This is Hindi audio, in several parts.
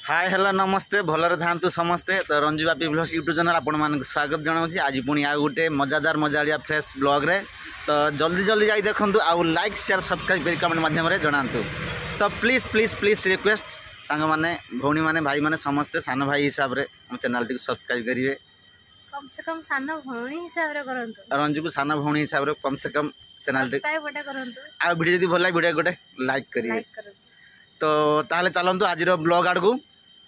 हाय हेलो नमस्ते भलरे थांतु समस्ते तो Ranju Bapi blogs YouTube channel आपण मानक स्वागत जनाऊँ। आज पुणी आ गोटे मजादार मजाड़िया फ्रेश ब्लॉग रे तो जल्दी जल्दी जाई देखंतु आ लाइक शेयर सब्सक्राइब कर कमेंट माध्यम रे जणांतु। तो प्लीज प्लीज प्लीज रिक्वेस्ट सांग माने भौणी माने भाई माने समस्ते सान भाई हिसाब रे हम चैनल टी सब्सक्राइब करिवे। कम से कम सान भौणी हिसाब रे करंतु। रंजू को सान भौणी हिसाब रे कम से कम चैनल टी सब्सक्राइब बटा करंतु। आ वीडियो जदी भल लागे वीडियो गोटे लाइक करिवे। तो ताले चलंतु आज रो ब्लॉग आड़ को।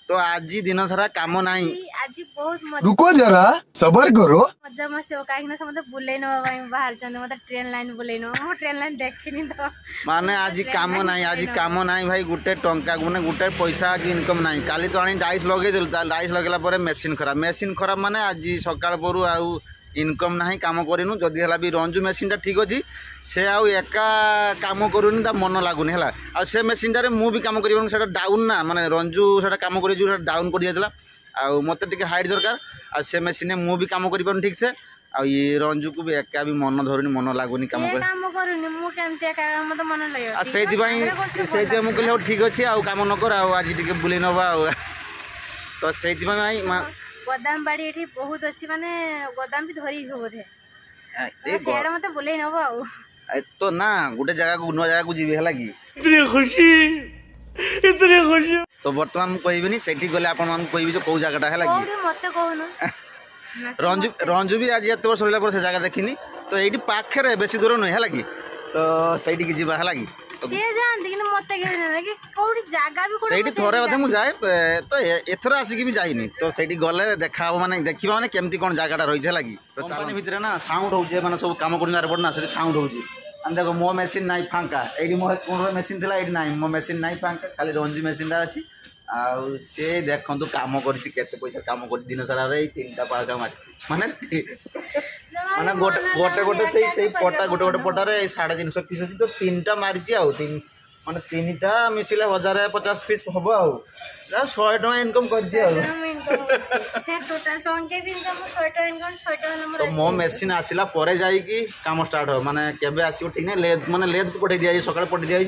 तो आज दिन सारा काम नहीं आज बहुत मजा रुको जरा सबर करो मजा मस्ती हो काहे ना समते बुले न बाहर चने मते ट्रेन लाइन बुले न मो ट्रेन लाइन देखिनी तो माने आज काम नहीं भाई गुटे टंका गुने गुटे पैसा आज इनकम नहीं। काली तो आनी डाइस लगे देलु डाइस लगेला परे मेसिन खराब माने आज सकाळ परू आउ इनकम नहीं काम करिनु। जदि हला भी रंजू मेसिन टा ठीक अछि से आउ एका काम करूनी ता मन लागुनी हला आ से मेसिन टारे मु भी काम करिवन सेटा डाउन ना माने रंजू सेटा काम करि जो डाउन कर दियला आ मते टिके हाइट दरकार आ से मेसिन मु भी काम करिवन ठीक से आ ये रंजू को भी एका भी मन धरुनी मन लागुनी काम करूनी मु केमते काम मते मन लागो आ सेति मु कहले ठीक अछि आ काम न कर आ आज टिके बुले नबा आ तो सेति भाई गोदाम बाड़ी एठी बहुत अच्छी माने गोदाम भी धरी हो बोधे ए सेडा मते बोले नबो आ तो ना गुटे जगह को नुआ जगह को जीवे हला की इतने खुशी तो वर्तमान मु कहबिनी सेठी गले आपन मान कहबी जो को जगहटा हला की मते कहनु रंजू भी आज एत वर्ष रहला पर से जगह देखिनी तो एठी पाखरे बेसी दूर नै हला की तो सेठी की जीवा हला की से जानती कि मते कि कोडी जागा भी कोडी सेठी थोरे बधे मु जाए तो एथर आसी की भी जाइनी तो सेठी गले देखा माने देखिबा माने केमती कोन जगहटा रहि छै लागी तो कंपनी भितरे ना साउंड होजे माने सब काम करन रे पड़ना से साउंड होजे हम देखो मो मशीन नाही फांका एडी मो कोन मशीन थिला एडी नाही मो मशीन नाही फांका खाली रंजू मशीन दा अछि आ से देखंतु काम करछि केते पैसा काम कर दिन सारा रे तीनटा पाका मारछि माने माने गोटे से पटा गोटे पटा रे 350 पीस अछि तो तीनटा मारछि आ तीन माने तीनटा मिसिले 1050 पीस हबो आ 100 टका इनकम करछि आ से टोटल टंके भी इनकम 100 टका इनकम 100 टका नंबर तो मो मशीन आसिला परे जाई की काम स्टार्ट हो माने केबे आसीओ ठीक नै लेद माने लेद को पठै दिया सकाळ पठै दिया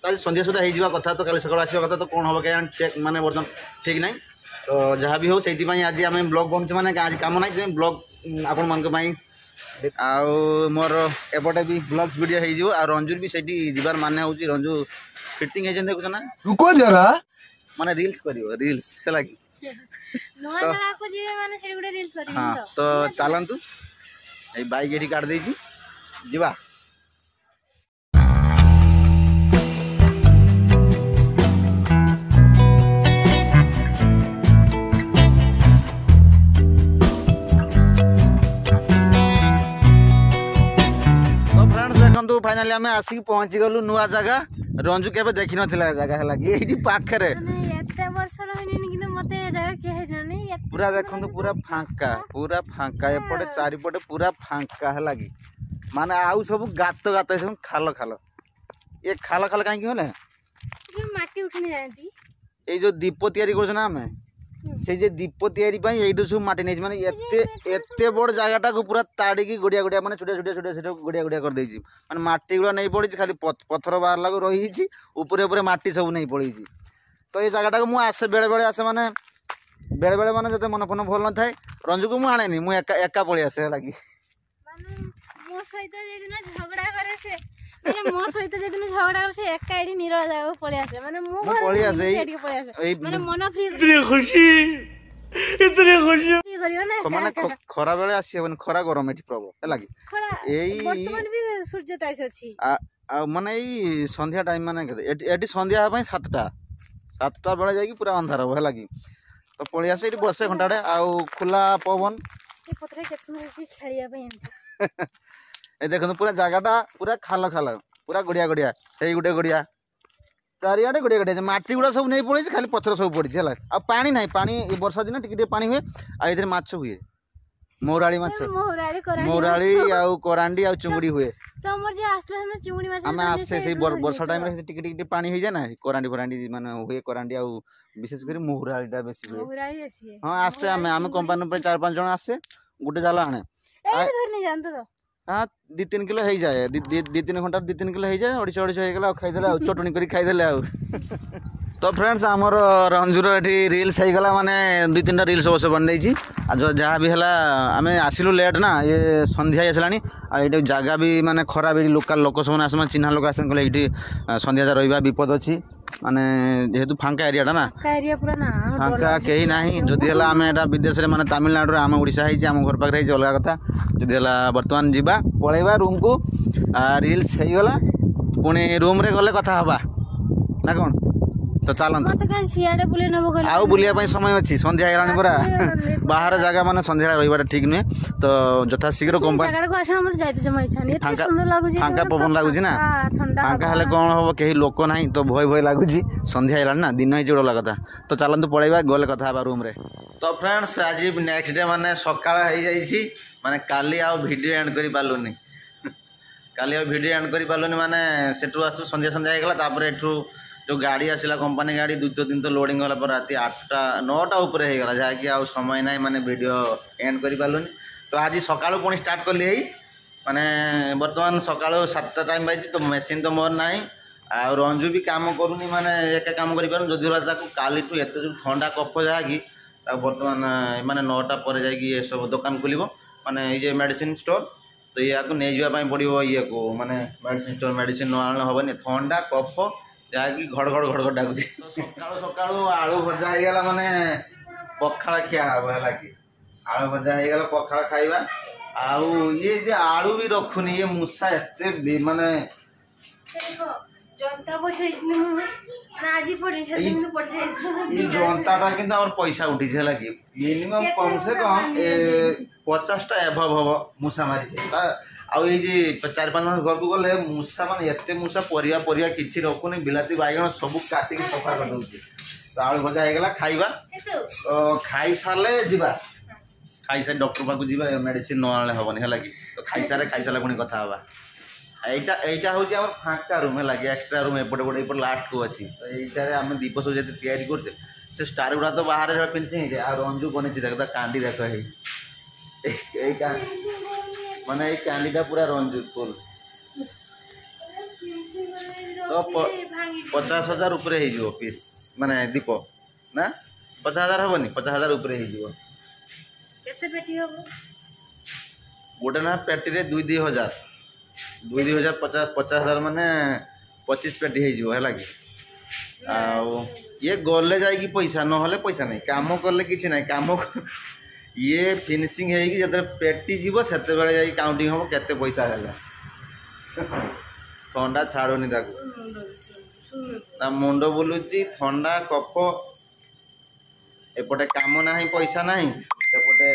काल संध्या सुधा हो कथा तो काली सकाळ आसीबा कथा तो कोन होबो के चेक माने वर्तन ठीक नै तो जहाँ भी हो सेति पई आज आमे ब्लॉग बनछ माने आज काम नै जे ब्लॉग आपन मन के पई आउ मोर एपटे भी ब्लॉग्स वीडियो हो जिवो आ रंजू भी सेठी जीवार माने होची रंजू फिटिंग हे जन देखु ना रुको जरा माने रील्स करियो रील्स हला की नवा नवा को जीवे माने सेठी गुडे रील्स करियो हां तो चलंतु ए बाइक एठी काट देची जीवा फाइनली आम आसिक पहुँची गलु नुआ जगह रंजू केबे देखि नथिला जगह हला कि एठी पाखरे एते वर्ष रहनी कि मते जगह के हे जानी पूरा देखंतु पूरा फांका एपटे चारिपटे पूरा फांका हला कि माने आउ सब गात सब खाल ये खाल काहे कि होले माटी उठनी जानती ए जो दीप तयारी करछ ना हमें से जे दीप तयारी पई एडु सब माटी नै माने एते बड़ जगहटा को पूरा ताड़ी की गुडिया गुडिया माने छोटे छोटे गुडिया गुडिया कर देछि माने माटी गुडा नै पड़ी खाली पत्थर बाहर लागो रही छि ऊपर ऊपर माटी सब नै पड़ी छि तो ये जगहटा को मु आसे बेले बेले आसे माने बेले बेले माने जते मन फन भल न थाए रंजू को मु आने नि मु एका पड़ी आसे लागी माने मो सहित जे दिन झगड़ा करे से माने मो सहित जे दिन झगड़ा करे से एका एठी निरळ जागो पड़ी आसे माने मु पड़ी आसे एठी पड़ी आसे माने मन फ्री इतने खुशी करियो ना माने खरा बेले आसी हबन खरा गरम एठी प्रॉब्लम लागी खरा एई वर्तमान भी सूर्य ताइस अछि आ माने ई संध्या टाइम माने एठी संध्या पई 7टा बेले जाई पूरा अंधार हो लागी तो पड़ी आसे एठी बसे घंटाडे आ खुला पवन ए पत्रे के सुन सी खेलिया पे ए देखो पूरा जगहटा पूरा खाल पूरा गुड़िया गुड़िया हे गुटे गुड़िया चारियाडे गुड़िया गुड़िया माटी गुड़ा सब नहीं पड़ी खाली पत्थर सब पड़ी है आ पानी नहीं पानी वर्षा दिन टिके पानी हुए आ इधर माछ हुए मौराली माछ मौराली आ करांडी आ चुंगड़ी हुए तो हमर जे आसले हम चुंगड़ी माछ हम आसे से वर्षा टाइम रे टिके टिके पानी हो जाए ना करांडी फरांडी माने हुए करांडी आ विशेष कर मौरालीटा बेसी हुए मौराली आसी हां आसे हम कंपनी पे 4-5 जन आसे गुटे जाला आने ए धरनी जानतो तो हाँ 2-3 किलो हो जाए 2-3 घंटा 2-3 किलो हो जाए 250 हो गला खाई देला चटनी करी खाई देला तो फ्रेंड्स आमर रंजूर ये रिल्स होगला माने 2-3टा रिल्स अवश्य बनई जहाँ भी है आम आसिलु लेट ना ये संध्या आसला ये जगह भी माने खराब ये लोकाल लोक सब आस चिन्हा लोक आस ये संध्या रहा विपद अच्छी माने जेहेतु फांका एरियाटा ना फांका कहीं ना जदि है आम एटा विदेश में माने तमिलनाडु आम ओडिशा है आम घर पाखे अलग कथा जदि है बर्तमान जावा पलैबा रूम को रिल्स होगला पुणी रूम रे गले कथा हवा ना कौन तो चलते आउ बुलिया समय अच्छी संध्या है पूरा बाहर जगह माने संध्या रहा ठीक नुहे तो यथा शीघ्र फांका पवन लगुच ना फांका हेल्ले कौन हम कहीं लोक ना तो भय भय लगुच संध्या है ना दिन ही जोड़ा कथा तो चलते पलैबा गले कथा रूम रे तो फ्रेंड्स आज नेक्स्ट डे माने सकाळ हो माने काली आ वीडियो एंड कर पार्लुनी काली आ वीडियो एंड कर पार्लुनी माने सेठू आसु संध्या संध्या होगला तापर एठू जो गाड़ी आसला कंपनी गाड़ी द्वितीय दिन तो लोडिंग गला रात 8टा 9टा ऊपर होगला जहाँकि आ समय ना माने वीडियो एंड कर पार्लुनी तो आज सकाळू पुणी स्टार्ट कली माने बर्तमान सकाळू 7टा टाइम बाजी तो मेसीन तो मोर ना आ रंजू भी काम करूनी माने एका काम कर जदि काली एत जो ठंडा कफ जहाँकि बर्तमान माने 9टा पर जाए सब दुकान खोल माने ये मेडिसिन स्टोर तो या नहीं जावाई पड़ो ये को माने मेडिसिन स्टोर मेडिसिन न आने हेनी ठंडा कफ जहाँकि घड़घड़ घड़घड़ डाकुच सकाळू सकाळू आलू भजा होगला माने पखाड़ खिया हम है कि आलू भजा होगला पखाड़ खाइबा आउ ये जे आलू भी रखुनी ये मूसा एते माने ये जनताटा किंतु आम पैसा उठी है कि मिनिमम कम से कम 50टा एभव हम मूसा मारी आउ ये 4-5 मास घर को गले मूसा मान एते मूसा परिया परिया किछि रखुनी बिलाती बैगण सब काटिक सफा कर दउछि तो आलू भजा होगला खाइबा खाई सारे जीवा खाई सारे डॉक्टर पाक जीवा मेडिसिन न आने हेनी है कि तो खाई सारे पुणी कथा हवा এইটা হচ্ছে আমার ফাঁকা রুম है कि एक्स्ट्रा रूम एपटे गोटे एपटे लास्ट को अच्छी तो यहीटार आम दीप सब जो तैयारी करते से स्टार गुड़ा तो बाहर फिनिशिंग है रंजू बनी देख कांडी देख माने ये कांडीटा पूरा रंजू फुल तो 50,000 ऊपर हो पीस माने दीप ना 50,000 हेनी 50,000 ऊपर हो गोटे ना पेटी रे 2,000 50,000 माने 25 पेटी है कि ये गले जाएगी पैसा ना पैसा नहीं काम कले कि ना काम ये फिनिशिंग है जो पेटी जीव से जा काउंटिंग हम केते पैसा है ठंडा छाड़ुनी मुंड बुलूची ठंडा कफ एपटे काम ना पैसा ना सेपटे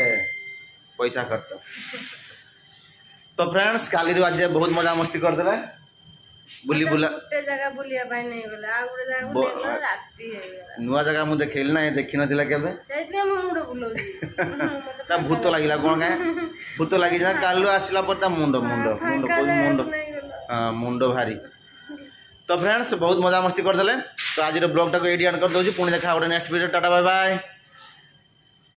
पैसा खर्च तो फ्रेंड्स काली आज बहुत मजा मस्ती करदे बुली बुला जगह बुलिया पाई नहीं गला आ गुडे जगह बुलिया राती है नुआ जगह मु देखिल ना देखि नथिला केबे सेति हम मुंड बुलोजी ता भूत लागिला कोन का भूत लागि जा कालु आसिला पर ता मुंड मुंड मुंड कोन मुंड हां मुंड भारी तो फ्रेंड्स बहुत मजा मस्ती करदले तो आज रो ब्लॉग टा को एडिट कर दोजी पुणी देखा नेक्स्ट वीडियो टाटा बाय बाय।